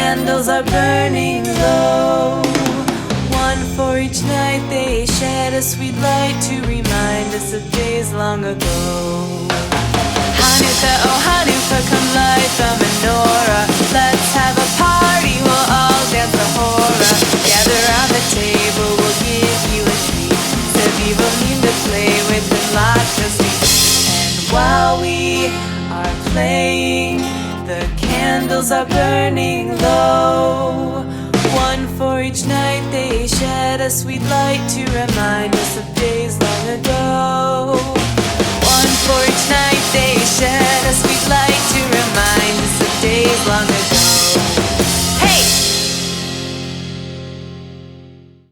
candles are burning low. One for each night, they shed a sweet light to remind us of days long ago. Hanukkah, oh Hanukkah, come light the menorah. Let's have a party, we'll all dance the hora. Gather around the table, we'll give you a treat. Sevivim to play with and lots of sweets. And while we are playing, the candles are burning low. One for each night, they shed a sweet light to remind us of days long ago.